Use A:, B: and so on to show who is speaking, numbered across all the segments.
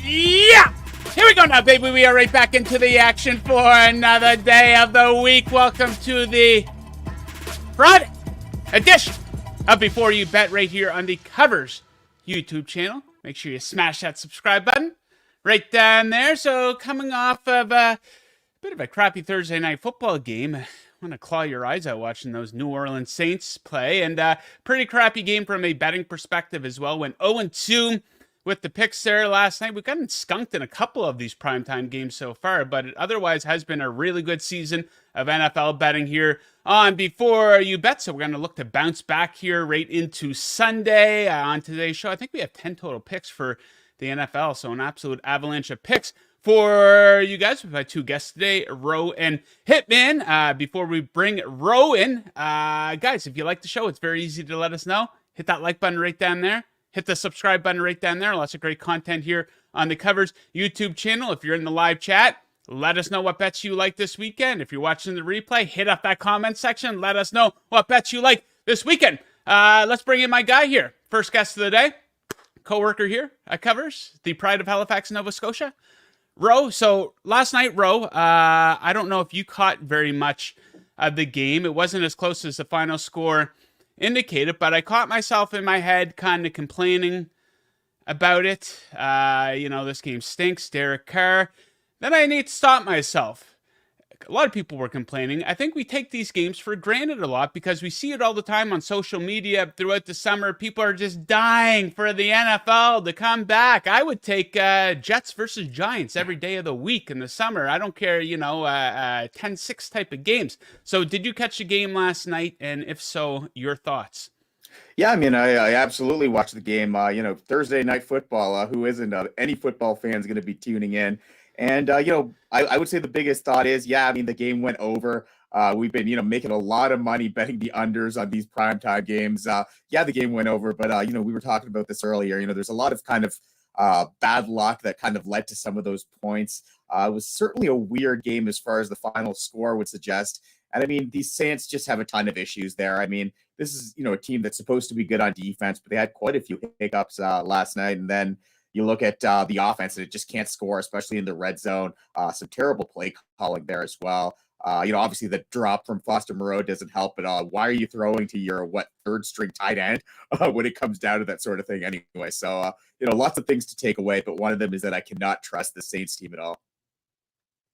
A: Yeah! Here we go now, baby. We are right back into the action for another day of the week. Welcome to the Friday edition of Before You Bet right here on the Covers YouTube channel. Make sure you smash that subscribe button right down there. So coming off of a bit of a crappy Thursday night football game, I want to claw your eyes out watching those New Orleans Saints play. And pretty crappy game from a betting perspective as well. Went 0-2 with the picks there last night. We've gotten skunked in a couple of these primetime games so far, but it otherwise has been a really good season of NFL betting here on Before You Bet. So we're going to look to bounce back here right into Sunday on today's show. I think we have 10 total picks for the NFL, so an absolute avalanche of picks for you guys. We've had two guests today, Ro and Hitman. Before we bring Ro in, guys, if you like the show, it's very easy to let us know. Hit that like button right down there. Hit the subscribe button right down there. Lots of great content here on the Covers YouTube channel. If you're in the live chat, let us know what bets you like this weekend. If you're watching the replay, hit up that comment section. Let us know what bets you like this weekend. Let's bring in my guy here. First guest of the day, co-worker here at Covers, the pride of Halifax, Nova Scotia, Ro. So last night, Ro, I don't know if you caught very much of the game. It wasn't as close as the final score indicated, but I caught myself in my head kind of complaining about it. This game stinks, Derek Carr. Then I need to stop myself. A lot of people were complaining. I think we take these games for granted a lot because we see it all the time on social media throughout the summer. People are just dying for the NFL to come back. I would take Jets versus Giants every day of the week in the summer. I don't care, 10-6 type of games. So did you catch the game last night? And if so, your thoughts?
B: Yeah, I mean, I absolutely watched the game. Thursday night football, who isn't? Any football fan is going to be tuning in. And, I would say the biggest thought is, the game went over. We've been, making a lot of money betting the unders on these primetime games. The game went over, but, we were talking about this earlier. There's a lot of kind of bad luck that kind of led to some of those points. It was certainly a weird game as far as the final score would suggest. And, I mean, these Saints just have a ton of issues there. I mean, this is, a team that's supposed to be good on defense, but they had quite a few hiccups last night. And then you look at the offense, and it just can't score, especially in the red zone. Some terrible play calling there as well. Obviously the drop from Foster Moreau doesn't help at all. Why are you throwing to your third string tight end when it comes down to that sort of thing anyway? So, lots of things to take away, but one of them is that I cannot trust the Saints team at all.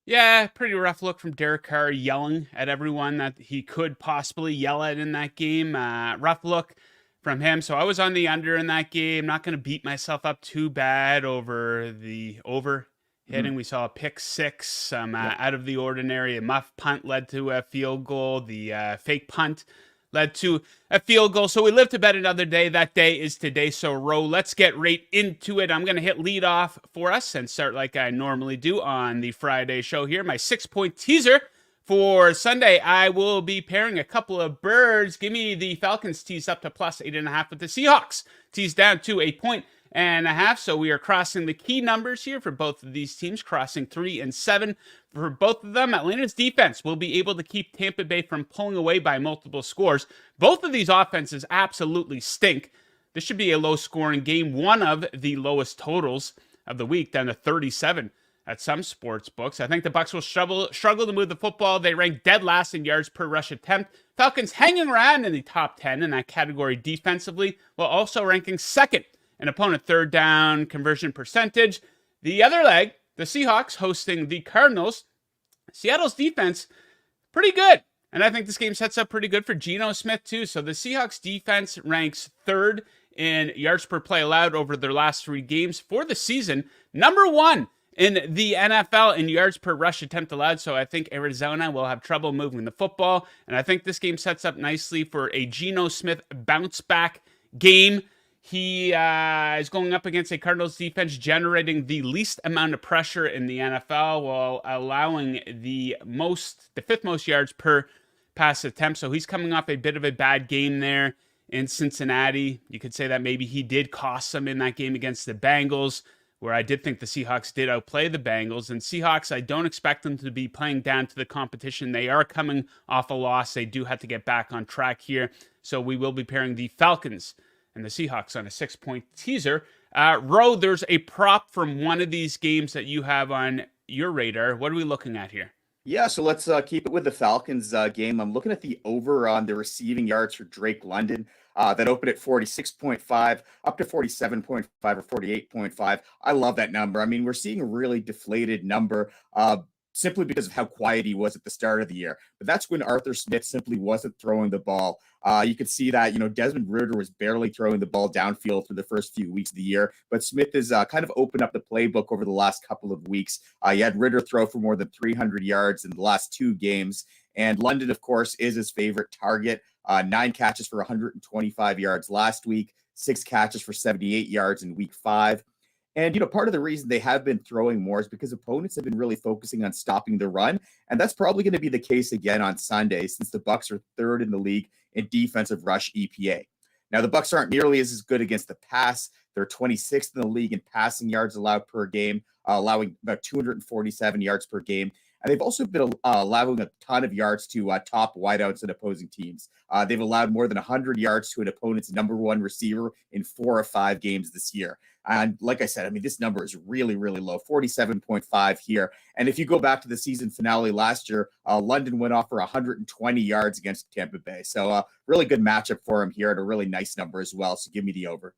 A: Yeah, pretty rough look from Derek Carr, yelling at everyone that he could possibly yell at in that game. Rough look from him. So I was on the under in that game. Not going to beat myself up too bad over the over hitting. We saw a pick six, out of the ordinary. A muff punt led to a field goal. The fake punt led to a field goal. So we live to bet another day. That day is today. So, Ro, let's get right into it. I'm going to hit lead off for us and start like I normally do on the Friday show here. My 6-point teaser for Sunday, I will be pairing a couple of birds. Give me the Falcons tease up to plus 8.5 with the Seahawks tease down to 8.5. So we are crossing the key numbers here for both of these teams, crossing 3 and 7 for both of them. Atlanta's defense will be able to keep Tampa Bay from pulling away by multiple scores. Both of these offenses absolutely stink. This should be a low-scoring game. One of the lowest totals of the week, down to 37 at some sports books. I think the Bucs will struggle to move the football. They rank dead last in yards per rush attempt. Falcons hanging around in the top 10 in that category defensively, while also ranking second in opponent third down conversion percentage. The other leg, the Seahawks hosting the Cardinals. Seattle's defense, pretty good. And I think this game sets up pretty good for Geno Smith too. So the Seahawks defense ranks third in yards per play allowed over their last 3 games for the season. Number 1 in the NFL in yards per rush attempt allowed. So I think Arizona will have trouble moving the football. And I think this game sets up nicely for a Geno Smith bounce back game. He is going up against a Cardinals defense generating the least amount of pressure in the NFL while allowing the 5th most yards per pass attempt. So he's coming off a bit of a bad game there in Cincinnati. You could say that maybe he did cost them in that game against the Bengals, where I did think the Seahawks did outplay the Bengals. And Seahawks, I don't expect them to be playing down to the competition. They are coming off a loss. They do have to get back on track here. So we will be pairing the Falcons and the Seahawks on a 6-point teaser Ro, there's a prop from one of these games that you have on your radar. What are we looking at here?
B: Yeah, so let's keep it with the Falcons game. I'm looking at the over on the receiving yards for Drake London that opened at 46.5 up to 47.5 or 48.5. I love that number. I mean, we're seeing a really deflated number simply because of how quiet he was at the start of the year. But that's when Arthur Smith simply wasn't throwing the ball. You could see that, Desmond Ridder was barely throwing the ball downfield for the first few weeks of the year, but Smith has kind of opened up the playbook over the last couple of weeks. You had Ridder throw for more than 300 yards in the last 2 games, and London, of course, is his favorite target. 9 catches for 125 yards last week, 6 catches for 78 yards in week 5. And, part of the reason they have been throwing more is because opponents have been really focusing on stopping the run. And that's probably going to be the case again on Sunday, since the Bucs are 3rd in the league in defensive rush EPA. Now, the Bucs aren't nearly as good against the pass. They're 26th in the league in passing yards allowed per game, allowing about 247 yards per game. And they've also been allowing a ton of yards to top wideouts and opposing teams. They've allowed more than 100 yards to an opponent's number 1 receiver in 4 or 5 games this year. And like I said, I mean, this number is really, really low, 47.5 here. And if you go back to the season finale last year, London went off for 120 yards against Tampa Bay. So really good matchup for him here at a really nice number as well. So give me the over.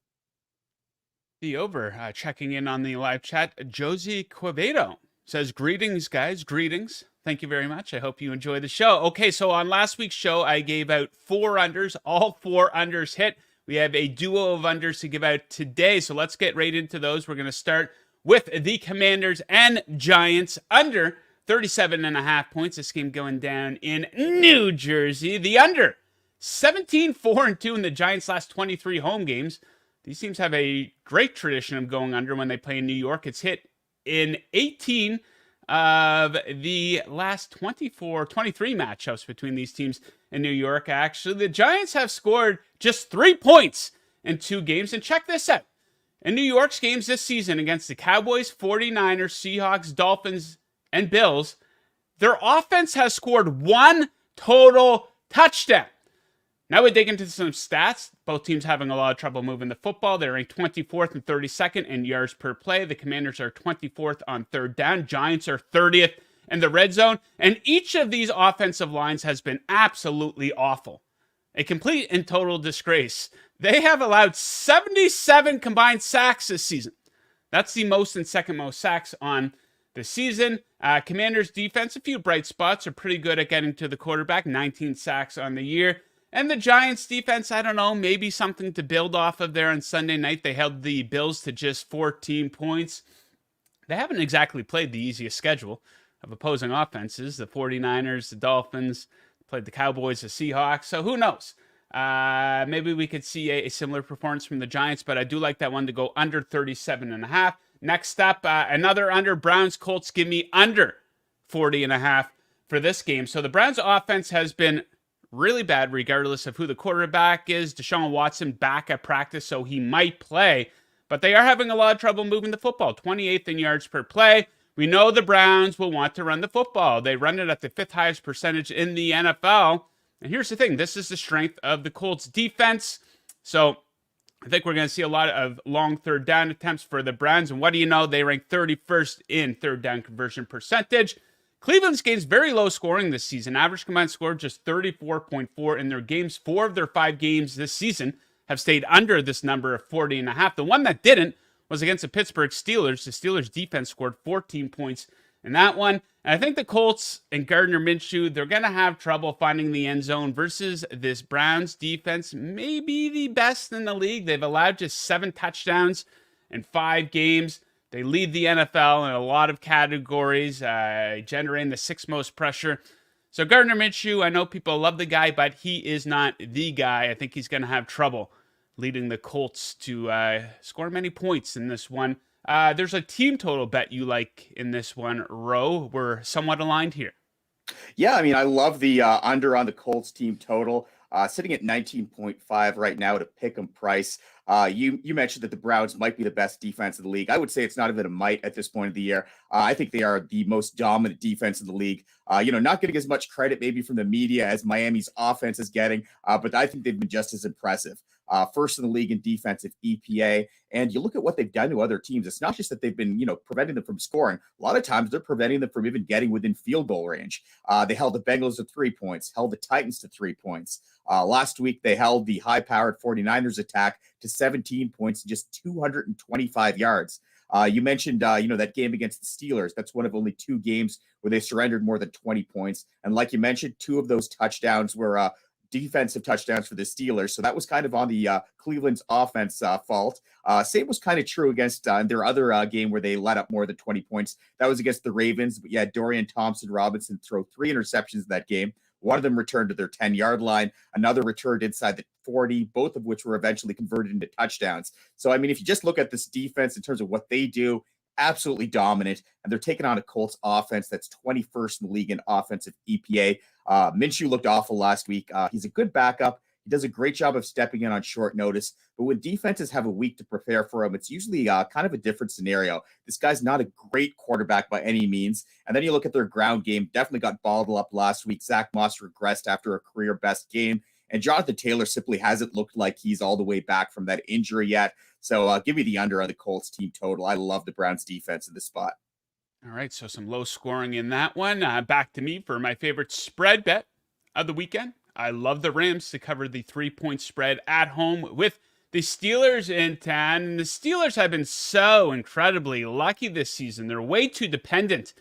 A: The over. Checking in on the live chat, Josie Quevedo says, greetings, guys. Greetings. Thank you very much. I hope you enjoy the show. Okay, so on last week's show, I gave out 4 unders. All 4 unders hit. We have a duo of unders to give out today, so let's get right into those. We're going to start with the Commanders and Giants under 37.5 points. This game going down in New Jersey. The under, 17-4-2 in the Giants' last 23 home games. These teams have a great tradition of going under when they play in New York. It's hit in 18 of the last 23 matchups between these teams in New York. Actually, the Giants have scored just 3 points in 2 games. And check this out. In New York's games this season against the Cowboys, 49ers, Seahawks, Dolphins, and Bills, their offense has scored 1 total touchdown. Now we dig into some stats. Both teams having a lot of trouble moving the football. They're ranked 24th and 32nd in yards per play. The Commanders are 24th on 3rd down. Giants are 30th in the red zone. And each of these offensive lines has been absolutely awful. A complete and total disgrace. They have allowed 77 combined sacks this season. That's the most and second most sacks on the season. Commanders defense, a few bright spots, are pretty good at getting to the quarterback. 19 sacks on the year. And the Giants defense, I don't know, maybe something to build off of there on Sunday night. They held the Bills to just 14 points. They haven't exactly played the easiest schedule of opposing offenses. The 49ers, the Dolphins, played the Cowboys, the Seahawks. So who knows? Maybe we could see a similar performance from the Giants, but I do like that one to go under 37.5. Next up, another under. Browns, Colts, give me under 40.5 for this game. So the Browns offense has been really bad regardless of who the quarterback is. Deshaun Watson back at practice, so he might play. But they are having a lot of trouble moving the football. 28th in yards per play. We know the Browns will want to run the football. They run it at the 5th highest percentage in the NFL. And here's the thing. This is the strength of the Colts defense. So I think we're going to see a lot of long 3rd down attempts for the Browns. And what do you know? They rank 31st in 3rd down conversion percentage. Cleveland's games very low scoring this season. Average combined score just 34.4 in their games. 4 of their 5 games this season have stayed under this number of 40.5. The one that didn't was against the Pittsburgh Steelers. The Steelers defense scored 14 points in that one. And I think the Colts and Gardner Minshew, they're going to have trouble finding the end zone versus this Browns defense. Maybe the best in the league. They've allowed just 7 touchdowns in 5 games. They lead the NFL in a lot of categories, generating the 6th most pressure. So Gardner Minshew, I know people love the guy, but he is not the guy. I think he's going to have trouble leading the Colts to score many points in this one. There's a team total bet you like in this one, Ro. We're somewhat aligned here.
B: Yeah, I mean, I love the under on the Colts team total. Sitting at 19.5 right now at a pick'em price. You mentioned that the Browns might be the best defense in the league. I would say it's not even a might at this point of the year. I think they are the most dominant defense in the league. Not getting as much credit maybe from the media as Miami's offense is getting, but I think they've been just as impressive. first in the league in defensive EPA. And you look at what they've done to other teams. It's not just that they've been, preventing them from scoring. A lot of times they're preventing them from even getting within field goal range. They held the Bengals to 3 points, held the Titans to 3 points. Last week, they held the high-powered 49ers attack to 17 points and just 225 yards. You mentioned, that game against the Steelers. That's one of only 2 games where they surrendered more than 20 points. And like you mentioned, 2 of those touchdowns were defensive touchdowns for the Steelers. So that was kind of on the Cleveland's offense fault. Same was kind of true against their other game where they let up more than 20 points. That was against the Ravens. But yeah, Dorian Thompson-Robinson threw 3 interceptions in that game. One of them returned to their 10-yard line. Another returned inside the 40, both of which were eventually converted into touchdowns. So, I mean, if you just look at this defense in terms of what they do, absolutely dominant. And they're taking on a Colts offense that's 21st in the league in offensive EPA. Minshew looked awful last week. He's a good backup. He does a great job of stepping in on short notice. But when defenses have a week to prepare for him, it's usually kind of a different scenario. This guy's not a great quarterback by any means. And then you look at their ground game, definitely got bottled up last week. Zach Moss regressed after a career best game. And Jonathan Taylor simply hasn't looked like he's all the way back from that injury yet. So give me the under on the Colts team total. I love the Browns defense in this spot.
A: All right, so some low scoring in that one. Back to me for my favorite spread bet of the weekend. I love the Rams to cover the 3-point spread at home with the Steelers in town. And the Steelers have been so incredibly lucky this season. They're way too dependent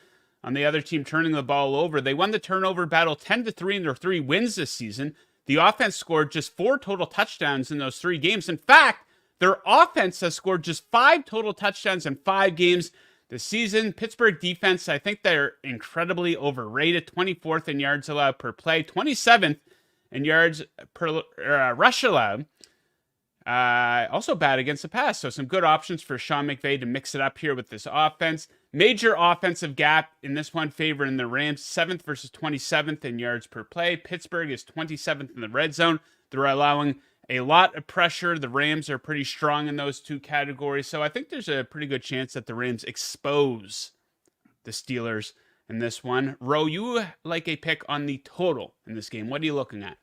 A: on the other team turning the ball over. They won the turnover battle 10-3 in their 3 wins this season. The offense scored just 4 total touchdowns in those 3 games. In fact, their offense has scored just 5 total touchdowns in 5 games this season. Pittsburgh defense, I think they're incredibly overrated. 24th in yards allowed per play, 27th in yards per rush allowed. Also bad against the pass. So some good options for Sean McVay to mix it up here with this offense. Major offensive gap in this one favoring the Rams. 7th versus 27th in yards per play. Pittsburgh is 27th in the red zone. They're allowing a lot of pressure. The Rams are pretty strong in those 2 categories. So I think there's a pretty good chance that the Rams expose the Steelers in this one. Ro, you like a pick on the total in this game. What are you looking at?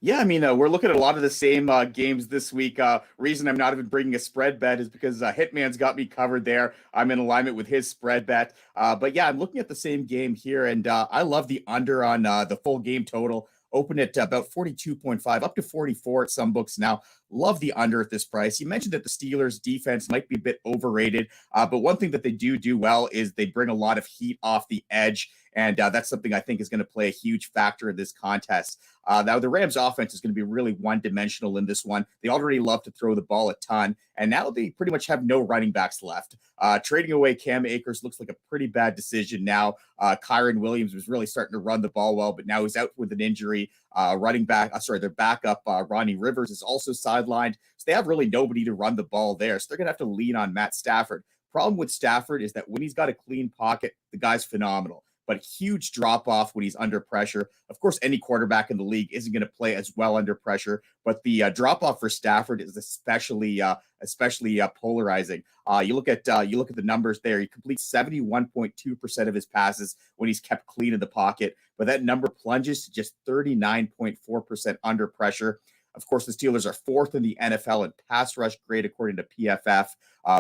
B: Yeah, I mean, we're looking at a lot of the same games this week. Reason I'm not even bringing a spread bet is because Hitman's got me covered there. I'm in alignment with his spread bet. But yeah, I'm looking at the same game here, and I love the under on the full game total. Open at about 42.5, up to 44 at some books now. Love the under at this price. You mentioned that the Steelers defense might be a bit overrated, but one thing that they do well is they bring a lot of heat off the edge. And that's something I think is going to play a huge factor in this contest. Now, the Rams offense is going to be really one-dimensional in this one. They already love to throw the ball a ton, and now they pretty much have no running backs left. Trading away Cam Akers looks like a pretty bad decision now. Kyron Williams was really starting to run the ball well, but now he's out with an injury. Their backup, Ronnie Rivers, is also sidelined. So they have really nobody to run the ball there. So they're going to have to lean on Matt Stafford. Problem with Stafford is that when he's got a clean pocket, the guy's phenomenal. But huge drop off when he's under pressure. Of course, any quarterback in the league isn't going to play as well under pressure, but the drop off for Stafford is especially polarizing. You look at the numbers there. He completes 71.2% of his passes when he's kept clean in the pocket, but that number plunges to just 39.4% under pressure. Of course, the Steelers are 4th in the NFL in pass rush grade, according to PFF.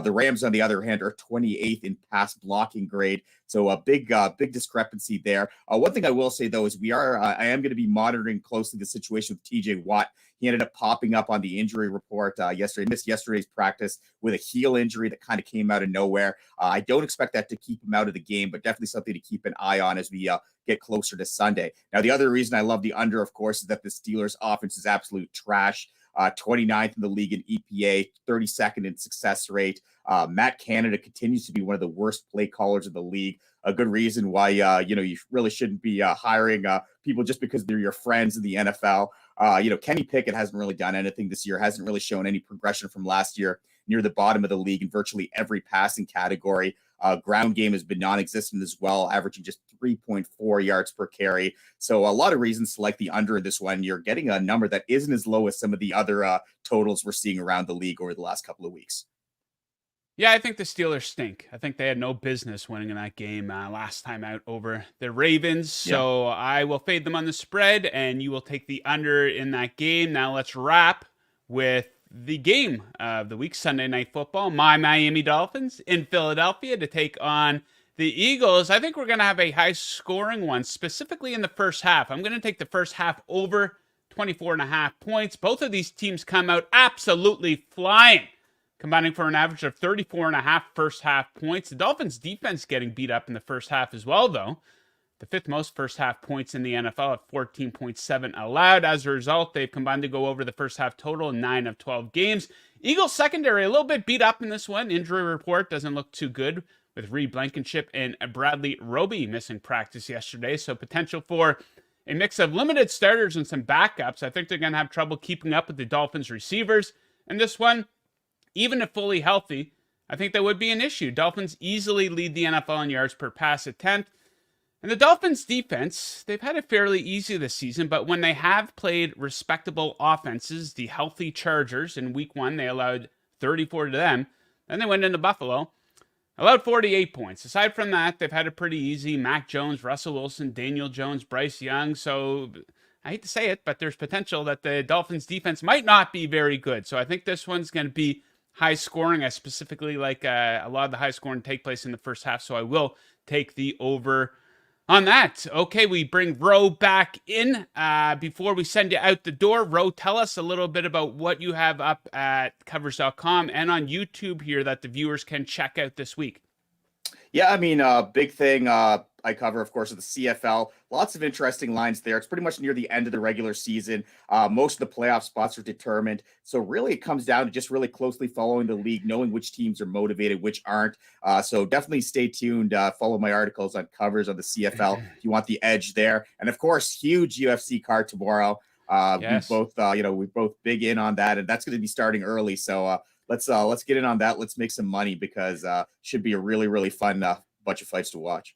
B: The Rams, on the other hand, are 28th in pass blocking grade. So a big discrepancy there. One thing I will say, though, is I am going to be monitoring closely the situation with TJ Watt. He ended up popping up on the injury report yesterday, missed yesterday's practice with a heel injury that kind of came out of nowhere. I don't expect that to keep him out of the game, but definitely something to keep an eye on as we get closer to Sunday. Now, the other reason I love the under, of course, is that the Steelers offense is absolute trash. 29th in the league in EPA, 32nd in success rate. Matt Canada continues to be one of the worst play callers in the league. A good reason why, you really shouldn't be hiring people just because they're your friends in the NFL. Kenny Pickett hasn't really done anything this year, hasn't really shown any progression from last year, near the bottom of the league in virtually every passing category. Ground game has been non-existent as well, averaging just 3.4 yards per carry. So a lot of reasons to like the under in this one. You're getting a number that isn't as low as some of the other totals we're seeing around the league over the last couple of weeks.
A: Yeah, I think the Steelers stink. I think they had no business winning in that game last time out over the Ravens. So I will fade them on the spread, and you will take the under in that game. Now let's wrap with the game of the week, Sunday Night Football. My Miami Dolphins in Philadelphia to take on the Eagles. I think we're going to have a high-scoring one, specifically in the first half. I'm going to take the first half over 24.5 points. Both of these teams come out absolutely flying, combining for an average of 34.5 first half points. The Dolphins' defense getting beat up in the first half as well, though. The fifth most first half points in the NFL at 14.7 allowed. As a result, they've combined to go over the first half total in 9 of 12 games. Eagles secondary a little bit beat up in this one. Injury report doesn't look too good with Reed Blankenship and Bradley Roby missing practice yesterday. So potential for a mix of limited starters and some backups. I think they're going to have trouble keeping up with the Dolphins receivers. And this one, even if fully healthy, I think that would be an issue. Dolphins easily lead the NFL in yards per pass attempt. And the Dolphins defense, they've had it fairly easy this season, but when they have played respectable offenses, the healthy Chargers in week 1, they allowed 34 to them. Then they went into Buffalo, allowed 48 points. Aside from that, they've had it pretty easy. Mac Jones, Russell Wilson, Daniel Jones, Bryce Young. So I hate to say it, but there's potential that the Dolphins defense might not be very good. So I think this one's going to be high scoring. I specifically like a lot of the high scoring take place in the first half, so I will take the over on that. Okay, we bring Ro back in. Before we send you out the door, Ro, tell us a little bit about what you have up at covers.com and on YouTube here that the viewers can check out this week.
B: Yeah, I mean, big thing I cover, of course, is the CFL. Lots of interesting lines there. It's pretty much near the end of the regular season. Most of the playoff spots are determined. So really it comes down to just really closely following the league, knowing which teams are motivated, which aren't. So definitely stay tuned. Follow my articles on covers of the CFL if you want the edge there. And of course, huge UFC card tomorrow.
A: Yes.
B: We both big in on that, and that's going to be starting early. So let's get in on that. Let's make some money because should be a really, really fun bunch of fights to watch.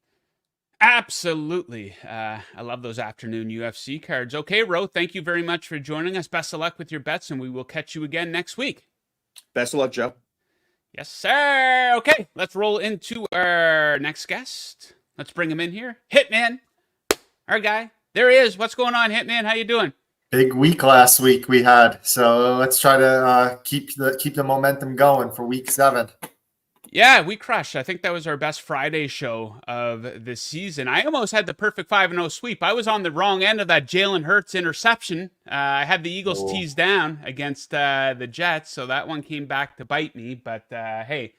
A: Absolutely. I love those afternoon UFC cards. Okay, Ro, thank you very much for joining us. Best of luck with your bets, and we will catch you again next week.
B: Best of luck, Joe.
A: Yes, sir. Okay, let's roll into our next guest. Let's bring him in here. Hitman, our guy. There he is. What's going on, Hitman? How you doing?
C: Big week last week we had, so let's try to keep the momentum going for week 7.
A: Yeah, we crushed. I think that was our best Friday show of the season. I almost had the perfect 5-0 sweep. I was on the wrong end of that Jalen Hurts interception. I had the Eagles teased down against the Jets, so that one came back to bite me. But hey,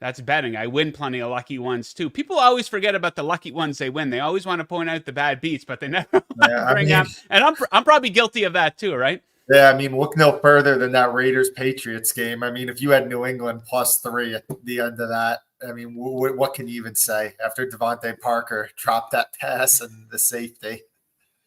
A: that's betting. I win plenty of lucky ones too. People always forget about the lucky ones they win. They always want to point out the bad beats, but they never bring up. And I'm probably guilty of that too, right?
C: Yeah, I mean, look no further than that Raiders-Patriots game. I mean, if you had New England +3 at the end of that, I mean, what can you even say after Devontae Parker dropped that pass and the safety?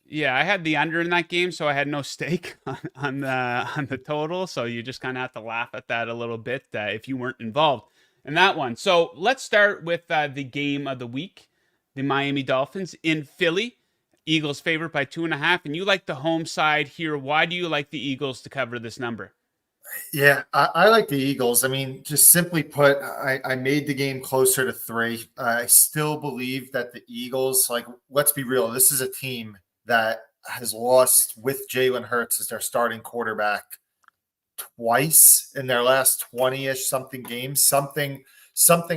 A: Yeah, I had the under in that game, so I had no stake on the total. So you just kind of have to laugh at that a little bit if you weren't involved in that one. So let's start with the game of the week, the Miami Dolphins in Philly. Eagles favored by 2.5, and you like the home side here. Why do you like the Eagles to cover this number?
C: Yeah, I like the Eagles. I mean, just simply put, I made the game closer to 3. I still believe that the Eagles, like, let's be real, this is a team that has lost with Jalen Hurts as their starting quarterback twice in their last 20-ish something games, something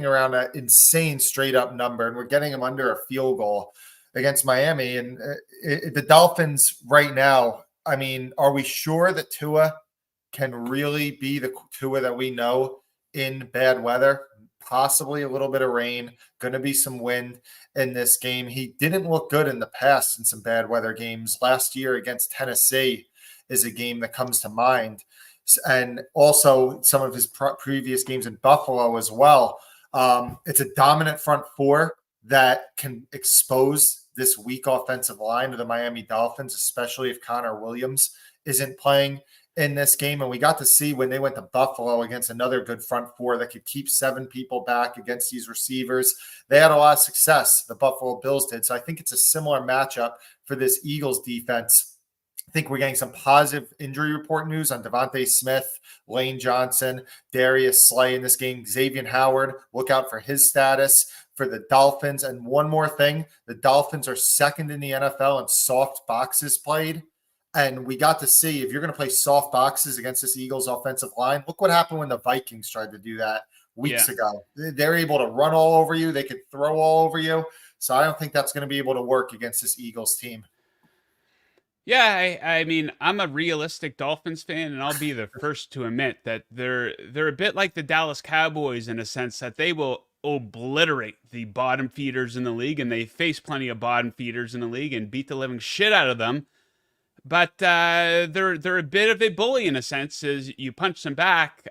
C: around an insane straight up number, and we're getting them under a field goal against Miami. And the Dolphins right now, I mean, are we sure that Tua can really be the Tua that we know in bad weather? Possibly a little bit of rain, going to be some wind in this game. He didn't look good in the past in some bad weather games. Last year against Tennessee is a game that comes to mind. And also some of his previous games in Buffalo as well. It's a dominant front four that can expose this weak offensive line of the Miami Dolphins, especially if Connor Williams isn't playing in this game. And we got to see when they went to Buffalo against another good front four that could keep 7 people back against these receivers. They had a lot of success, the Buffalo Bills did. So I think it's a similar matchup for this Eagles defense. I think we're getting some positive injury report news on Devontae Smith, Lane Johnson, Darius Slay in this game, Xavier Howard. Look out for his status for the Dolphins. And one more thing, the Dolphins are second in the NFL in soft boxes played. And we got to see, if you're going to play soft boxes against this Eagles offensive line, look what happened when the Vikings tried to do that weeks ago. They're able to run all over you. They could throw all over you. So I don't think that's going to be able to work against this Eagles team.
A: Yeah, I mean, I'm a realistic Dolphins fan, and I'll be the first to admit that they're a bit like the Dallas Cowboys in a sense that they will obliterate the bottom feeders in the league, and they face plenty of bottom feeders in the league and beat the living shit out of them. But they're a bit of a bully in a sense. Is you punch them back,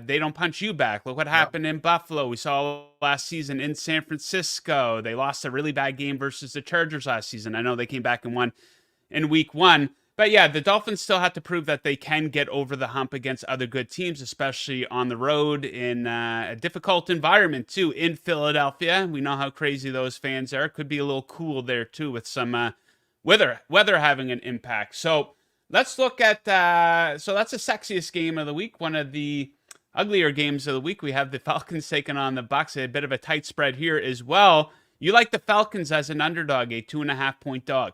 A: they don't punch you back. Look what happened in Buffalo. We saw last season in San Francisco. They lost a really bad game versus the Chargers last season. I know they came back and won in week 1. But yeah, the Dolphins still have to prove that they can get over the hump against other good teams, especially on the road in a difficult environment too. In Philadelphia, we know how crazy those fans are. Could be a little cool there too with some weather having an impact. So let's look at so that's the sexiest game of the week. One of the uglier games of the week. We have the Falcons taking on the Bucs. A bit of a tight spread here as well. You like the Falcons as an underdog, a 2.5-point dog.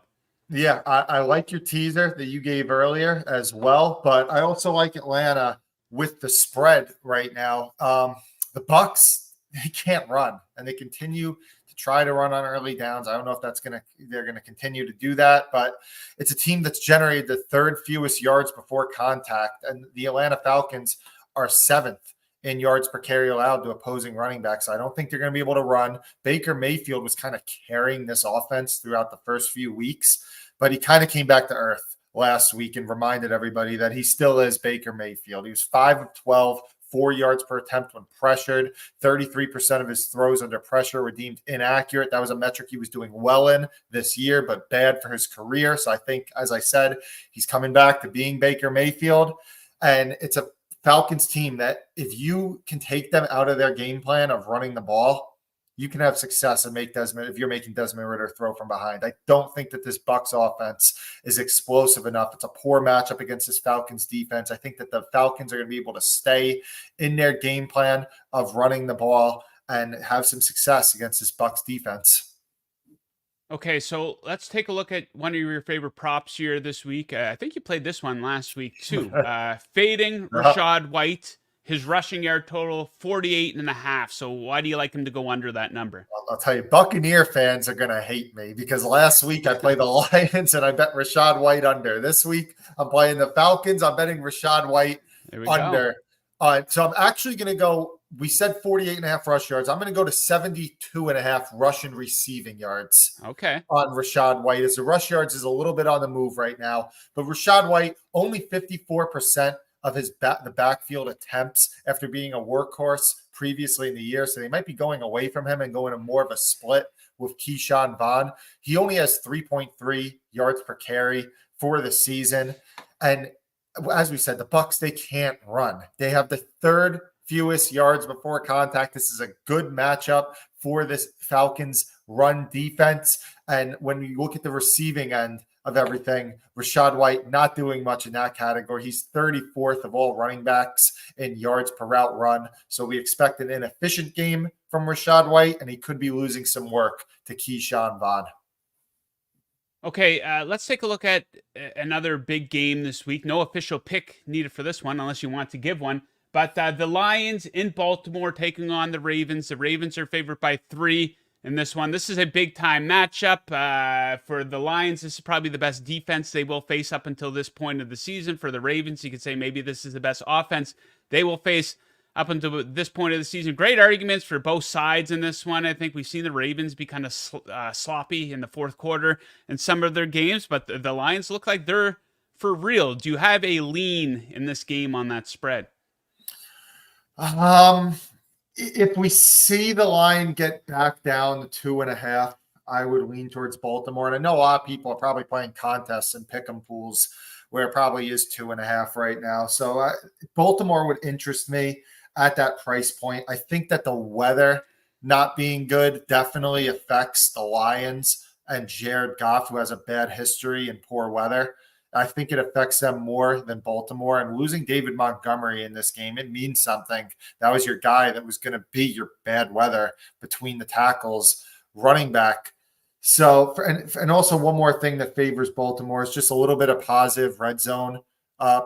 C: Yeah, I like your teaser that you gave earlier as well, but I also like Atlanta with the spread right now. The Bucs, they can't run, and they continue to try to run on early downs. I don't know if they're gonna continue to do that, but it's a team that's generated the third fewest yards before contact, and the Atlanta Falcons are 7th in yards per carry allowed to opposing running backs. I don't think they're going to be able to run. Baker Mayfield was kind of carrying this offense throughout the first few weeks, but he kind of came back to earth last week and reminded everybody that he still is Baker Mayfield. He was 5 of 12, 4 yards per attempt when pressured. 33% of his throws under pressure were deemed inaccurate. That was a metric he was doing well in this year, but bad for his career. So I think, as I said, he's coming back to being Baker Mayfield. And it's a Falcons team that if you can take them out of their game plan of running the ball, you can have success and if you're making Desmond Ridder throw from behind. I don't think that this Bucs offense is explosive enough. It's a poor matchup against this Falcons defense. I think that the Falcons are going to be able to stay in their game plan of running the ball and have some success against this Bucs defense.
A: Okay, so let's take a look at one of your favorite props here this week. I think you played this one last week too. Fading Rachaad White, his rushing yard total 48.5. So why do you like him to go under that number?
C: I'll tell you, Buccaneer fans are going to hate me because last week I played the Lions and I bet Rachaad White under. This week I'm playing the Falcons. I'm betting Rachaad White under. So I'm actually going to go. We said 48.5 rush yards. I'm going to go to 72.5 rushing receiving yards.
A: Okay.
C: On Rachaad White, as the rush yards is a little bit on the move right now, but Rachaad White only 54% of the backfield attempts after being a workhorse previously in the year. So they might be going away from him and going to more of a split with Keyshawn Vaughn. He only has 3.3 yards per carry for the season. And as we said, the Bucs, they can't run. They have the third fewest yards before contact. This is a good matchup for this Falcons run defense. And when you look at the receiving end of everything, Rachaad White not doing much in that category. He's 34th of all running backs in yards per route run. So we expect an inefficient game from Rachaad White, and he could be losing some work to Keyshawn Vaughn.
A: Okay, let's take a look at another big game this week. No official pick needed for this one unless you want to give one. But the Lions in Baltimore taking on the Ravens. The Ravens are favored by 3 in this one. This is a big-time matchup. For the Lions, this is probably the best defense they will face up until this point of the season. For the Ravens, you could say maybe this is the best offense they will face up until this point of the season. Great arguments for both sides in this one. I think we've seen the Ravens be kind of sloppy in the fourth quarter in some of their games, but the Lions look like they're for real. Do you have a lean in this game on that spread?
C: If we see the line get back down to 2.5, I would lean towards Baltimore. And I know a lot of people are probably playing contests and pick 'em pools where it probably is 2.5 right now. So Baltimore would interest me at that price point. I think that the weather not being good definitely affects the Lions and Jared Goff, who has a bad history in poor weather. I think it affects them more than Baltimore. And losing David Montgomery in this game, it means something. That was your guy that was going to be your bad weather between the tackles running back. So, and also one more thing that favors Baltimore is just a little bit of positive red zone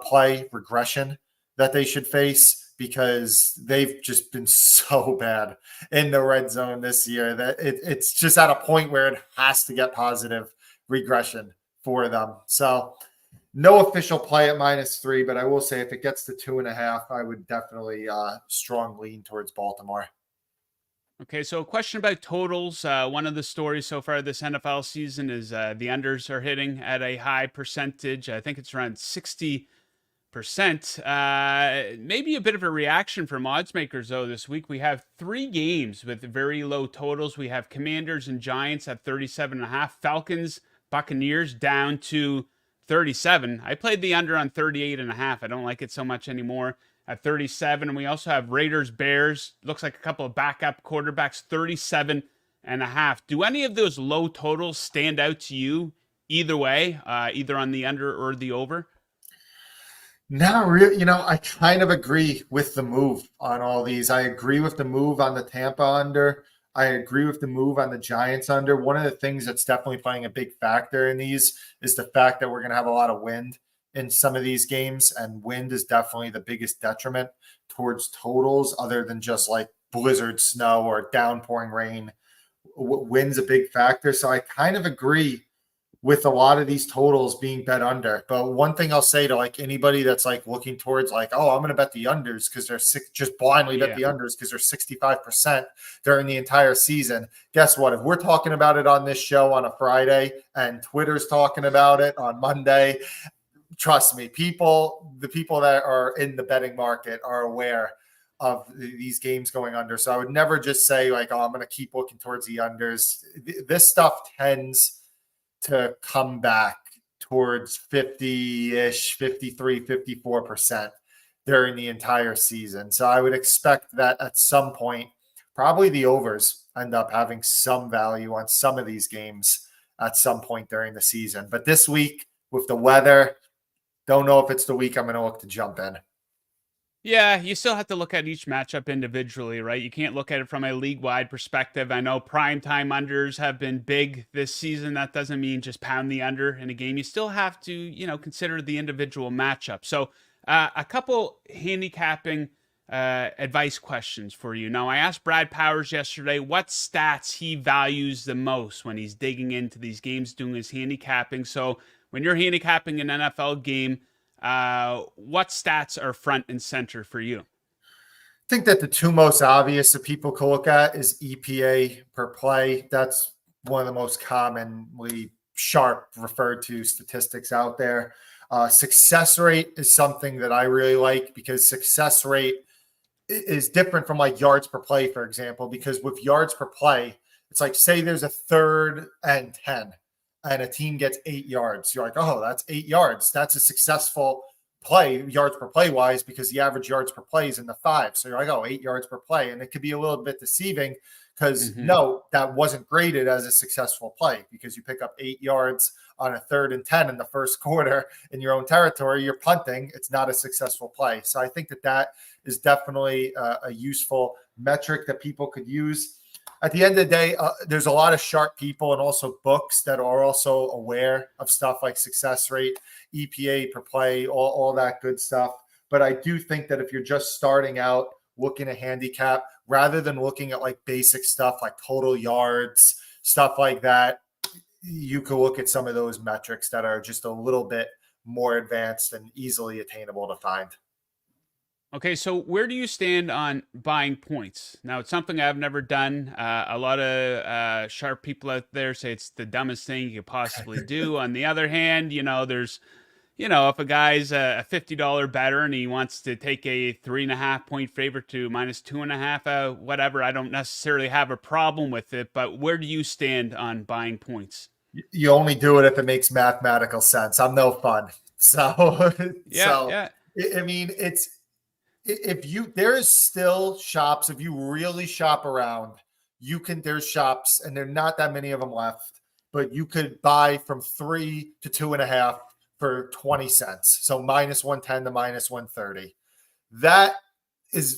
C: play regression that they should face, because they've just been so bad in the red zone this year that it's just at a point where it has to get positive regression for them. So no official play at -3, but I will say if it gets to 2.5, I would definitely strong lean towards Baltimore.
A: Okay, so a question about totals. One of the stories so far this NFL season is the unders are hitting at a high percentage. I think it's around 60%. Maybe a bit of a reaction from odds makers, though, this week. We have 3 games with very low totals. We have Commanders and Giants at 37.5, Falcons, Buccaneers down to 37. I played the under on 38.5. I don't like it so much anymore at 37. And we also have Raiders, Bears. Looks like a couple of backup quarterbacks, 37.5. Do any of those low totals stand out to you either way, either on the under or the over?
C: Not really. I kind of agree with the move on all these. I agree with the move on the Tampa under. I agree with the move on the Giants under. One of the things that's definitely playing a big factor in these is the fact that we're going to have a lot of wind in some of these games, and wind is definitely the biggest detriment towards totals, other than just like blizzard snow or downpouring rain. Wind's a big factor. So I kind of agree with a lot of these totals being bet under. But one thing I'll say to like anybody that's like looking towards like, oh, I'm going to bet the unders because they're just blindly bet the unders because they're 65% during the entire season. Guess what? If we're talking about it on this show on a Friday and Twitter's talking about it on Monday, trust me, the people that are in the betting market are aware of these games going under. So I would never just say like, oh, I'm going to keep looking towards the unders. This stuff tends to come back towards 50-ish, 53, 54% during the entire season. So I would expect that at some point, probably the overs end up having some value on some of these games at some point during the season. But this week with the weather, don't know if it's the week I'm going to look to jump in.
A: Yeah, you still have to look at each matchup individually, right? You can't look at it from a league-wide perspective. I know primetime unders have been big this season. That doesn't mean just pound the under in a game. You still have to, consider the individual matchup. So a couple handicapping advice questions for you. Now, I asked Brad Powers yesterday what stats he values the most when he's digging into these games, doing his handicapping. So when you're handicapping an NFL game, what stats are front and center for you?
C: I think that the two most obvious that people can look at is EPA per play. That's one of the most commonly sharp referred to statistics out there. Success rate is something that I really like, because success rate is different from like yards per play, for example, because with yards per play, it's like, say there's a 3rd and 10 and a team gets 8 yards. You're like, oh, that's 8 yards. That's a successful play, yards per play wise, because the average yards per play is in the 5. So you're like, oh, 8 yards per play. And it could be a little bit deceiving because no, that wasn't graded as a successful play, because you pick up 8 yards on a 3rd and 10 in the first quarter in your own territory, you're punting. It's not a successful play. So I think that is definitely a useful metric that people could use. At the end of the day, there's a lot of sharp people and also books that are also aware of stuff like success rate, EPA per play, all that good stuff. But I do think that if you're just starting out looking at handicap, rather than looking at like basic stuff like total yards, stuff like that, you could look at some of those metrics that are just a little bit more advanced and easily attainable to find.
A: Okay, so where do you stand on buying points? Now, it's something I've never done. A lot of sharp people out there say it's the dumbest thing you could possibly do. On the other hand, there's, if a guy's a $50 bettor and he wants to take a 3.5 point favorite to -2.5, whatever, I don't necessarily have a problem with it. But where do you stand on buying points?
C: You only do it if it makes mathematical sense. I'm no fun. So,
A: Yeah.
C: I mean, there is still shops, if you really shop around, there's shops, and there are not that many of them left, but you could buy from 3 to 2.5 for 20 cents. So -110 to -130. That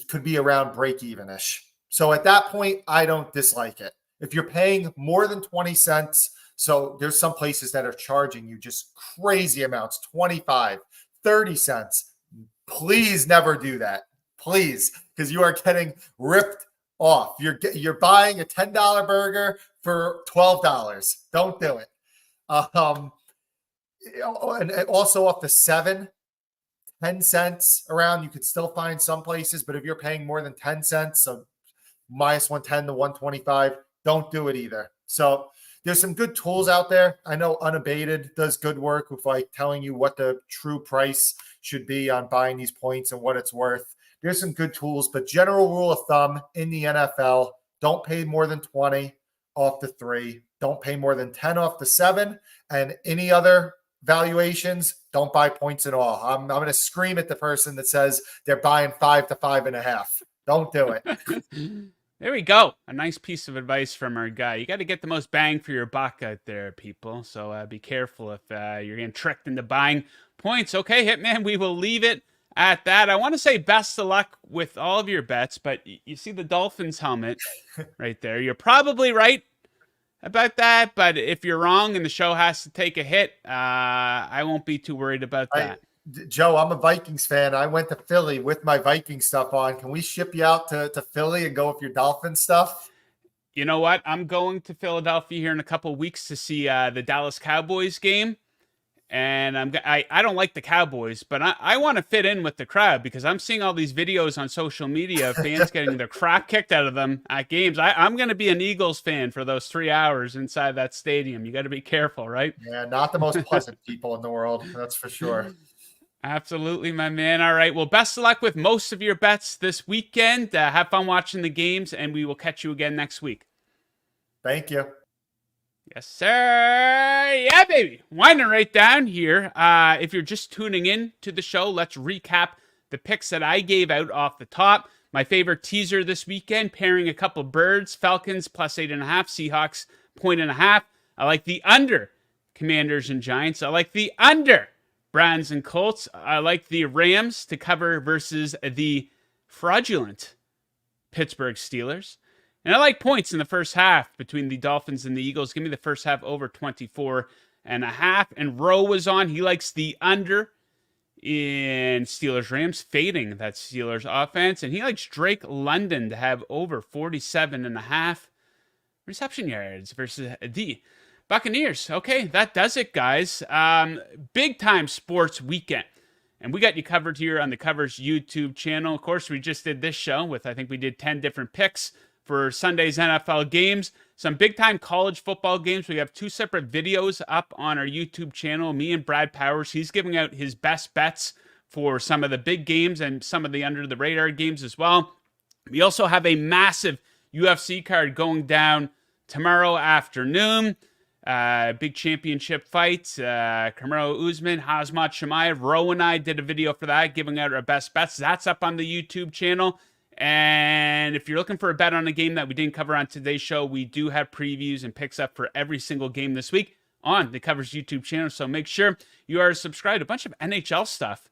C: could be around break even-ish. So at that point, I don't dislike it. If you're paying more than 20 cents, so there's some places that are charging you just crazy amounts, 25, 30 cents. Please never do that. Please, because you are getting ripped off. You're buying a $10 burger for $12. Don't do it. And also up to 10 cents around, you could still find some places, but if you're paying more than 10 cents, so minus 110 to 125, don't do it either. So there's some good tools out there. I know Unabated does good work with like telling you what the true price should be on buying these points and what it's worth. There's some good tools, but general rule of thumb in the NFL, don't pay more than 20 off the 3. Don't pay more than 10 off the 7. And any other valuations, don't buy points at all. I'm going to scream at the person that says they're buying 5 to 5.5. Don't do it.
A: There we go. A nice piece of advice from our guy. You got to get the most bang for your buck out there, people. So be careful if you're getting tricked into buying points. Okay, Hitman, we will leave it at that. I want to say best of luck with all of your bets, but you see the Dolphins helmet right there. You're probably right about that, but if you're wrong and the show has to take a hit, I won't be too worried about that.
C: Joe, I'm a Vikings fan. I went to Philly with my Viking stuff on. Can we ship you out to Philly and go with your Dolphin stuff?
A: You know what? I'm going to Philadelphia here in a couple of weeks to see the Dallas Cowboys game. And I don't like the Cowboys, but I want to fit in with the crowd because I'm seeing all these videos on social media of fans getting their crap kicked out of them at games. I'm going to be an Eagles fan for those 3 hours inside that stadium. You got to be careful, right?
C: Yeah, not the most pleasant people in the world. That's for sure.
A: Absolutely, my man. All right. Well, best of luck with most of your bets this weekend. Have fun watching the games, and we will catch you again next week.
C: Thank you.
A: Yes, sir. Yeah, baby. Winding right down here. If you're just tuning in to the show, let's recap the picks that I gave out off the top. My favorite teaser this weekend, pairing a couple birds, Falcons plus 8.5, Seahawks 1.5. I like the under, Commanders and Giants. I like the under, Browns and Colts. I like the Rams to cover versus the fraudulent Pittsburgh Steelers. And I like points in the first half between the Dolphins and the Eagles. Give me the first half over 24.5. And Roe was on. He likes the under in Steelers-Rams, fading that Steelers offense. And he likes Drake London to have over 47.5 reception yards versus the Buccaneers. Okay, that does it, guys. Big time sports weekend. And we got you covered here on the Covers YouTube channel. Of course, we just did this show with, I think we did 10 different picks for Sunday's NFL games. Some big-time college football games. We have 2 separate videos up on our YouTube channel. Me and Brad Powers, he's giving out his best bets for some of the big games and some of the under-the-radar games as well. We also have a massive UFC card going down tomorrow afternoon. Big championship fight. Kamaru Usman, Khamzat Chimaev. Ro and I did a video for that, giving out our best bets. That's up on the YouTube channel. And if you're looking for a bet on a game that we didn't cover on today's show, we do have previews and picks up for every single game this week on the Covers YouTube channel. So make sure you are subscribed. A bunch of NHL stuff,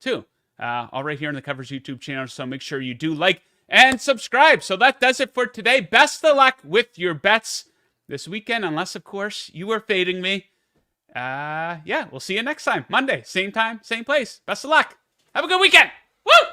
A: too, all right here on the Covers YouTube channel. So make sure you do like and subscribe. So that does it for today. Best of luck with your bets this weekend, unless, of course, you are fading me. Yeah, we'll see you next time. Monday, same time, same place. Best of luck. Have a good weekend. Woo!